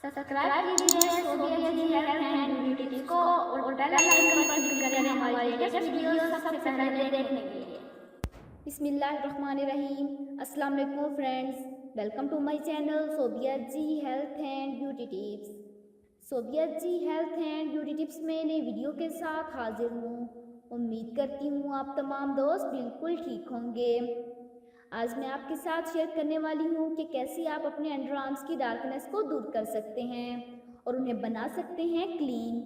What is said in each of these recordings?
Subscribe कीजिए Sobia ji health and beauty tips को और बेल आइकन पर क्लिक करें हमारी लेटेस्ट वीडियो सबसे पहले देखने के लिए। बिस्मिल्लाहिर्रहमानिर्रहीम। अस्सलाम वालेकुम friends, welcome to my channel Sobia ji health and beauty tips. Sobia ji health and beauty tips में नई वीडियो के साथ हाजिर हूँ। उम्मीद करती हूँ आप तमाम दोस्त बिल्कुल ठीक होंगे। आज मैं आपके साथ शेयर करने वाली हूँ कि कैसे आप अपने अंडर आर्म्स की डार्कनेस को दूर कर सकते हैं और उन्हें बना सकते हैं क्लीन।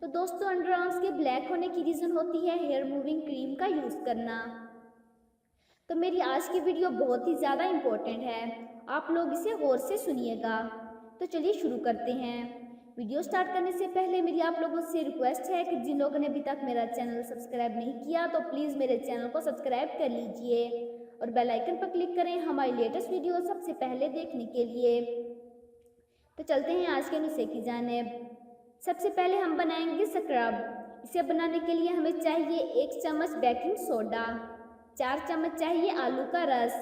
तो दोस्तों, अंडर आर्म्स के ब्लैक होने की रीज़न होती है हेयर मूविंग क्रीम का यूज़ करना। तो मेरी आज की वीडियो बहुत ही ज़्यादा इम्पोर्टेंट है, आप लोग इसे गौर से सुनिएगा। तो चलिए शुरू करते हैं। वीडियो स्टार्ट करने से पहले मेरी आप लोगों से रिक्वेस्ट है कि जिन लोगों ने अभी तक मेरा चैनल सब्सक्राइब नहीं किया तो प्लीज़ मेरे चैनल को सब्सक्राइब कर लीजिए और बेल आइकन पर क्लिक करें हमारी लेटेस्ट वीडियो सबसे पहले देखने के लिए। तो चलते हैं आज के नुस्खे की जानिब। सबसे पहले हम बनाएंगे स्क्रब। इसे बनाने के लिए हमें चाहिए 1 चम्मच बेकिंग सोडा, 4 चम्मच चाहिए आलू का रस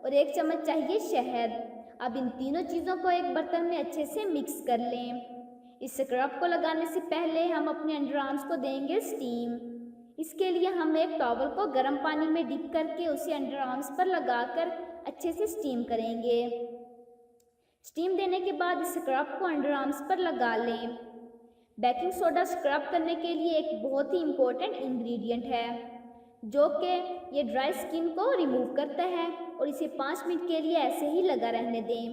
और 1 चम्मच चाहिए शहद। अब इन तीनों चीज़ों को एक बर्तन में अच्छे से मिक्स कर लें। इस स्क्रब को लगाने से पहले हम अपने अंडर आर्म्स को देंगे स्टीम। इसके लिए हम एक टॉवल को गर्म पानी में डिप करके उसे अंडर आर्म्स पर लगाकर अच्छे से स्टीम करेंगे। स्टीम देने के बाद इस स्क्रब को अंडर आर्म्स पर लगा लें। बेकिंग सोडा स्क्रब करने के लिए एक बहुत ही इम्पोर्टेंट इंग्रेडिएंट है जो कि ये ड्राई स्किन को रिमूव करता है और इसे 5 मिनट के लिए ऐसे ही लगा रहने दें।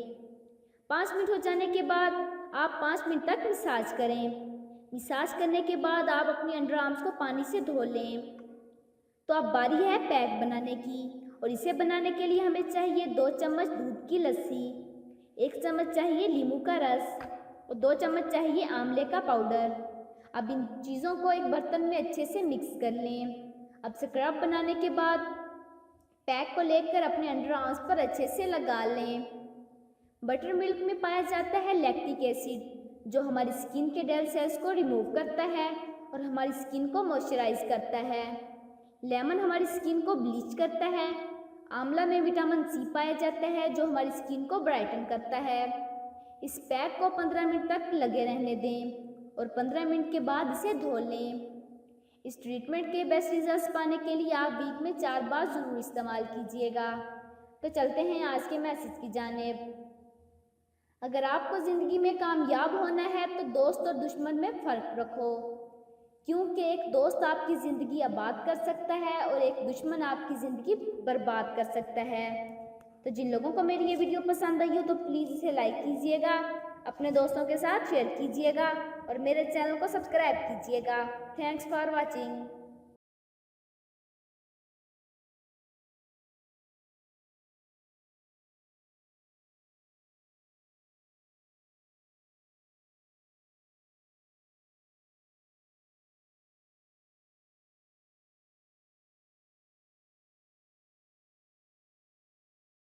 5 मिनट हो जाने के बाद आप 5 मिनट तक मसाज करें। मसाज करने के बाद आप अपने अंडर आर्म्स को पानी से धो लें। तो अब बारी है पैक बनाने की और इसे बनाने के लिए हमें चाहिए 2 चम्मच दूध की लस्सी, 1 चम्मच चाहिए नींबू का रस और 2 चम्मच चाहिए आंवले का पाउडर। अब इन चीज़ों को एक बर्तन में अच्छे से मिक्स कर लें। अब स्क्रब बनाने के बाद पैक को लेकर अपने अंडर आर्म्स पर अच्छे से लगा लें। बटर मिल्क में पाया जाता है लैक्टिक एसिड जो हमारी स्किन के डेड सेल्स को रिमूव करता है और हमारी स्किन को मॉइस्चराइज करता है। लेमन हमारी स्किन को ब्लीच करता है। आंवला में विटामिन सी पाया जाता है जो हमारी स्किन को ब्राइटन करता है। इस पैक को 15 मिनट तक लगे रहने दें और 15 मिनट के बाद इसे धो लें। इस ट्रीटमेंट के बेस्ट रिजल्ट्स पाने के लिए आप वीक में 4 बार ज़रूर इस्तेमाल कीजिएगा। तो चलते हैं आज के मैसेज की जानिब। अगर आपको ज़िंदगी में कामयाब होना है तो दोस्त और दुश्मन में फ़र्क रखो, क्योंकि एक दोस्त आपकी ज़िंदगी आबाद कर सकता है और एक दुश्मन आपकी ज़िंदगी बर्बाद कर सकता है। तो जिन लोगों को मेरी ये वीडियो पसंद आई हो तो प्लीज़ इसे लाइक कीजिएगा, अपने दोस्तों के साथ शेयर कीजिएगा और मेरे चैनल को सब्सक्राइब कीजिएगा। Thanks for watching.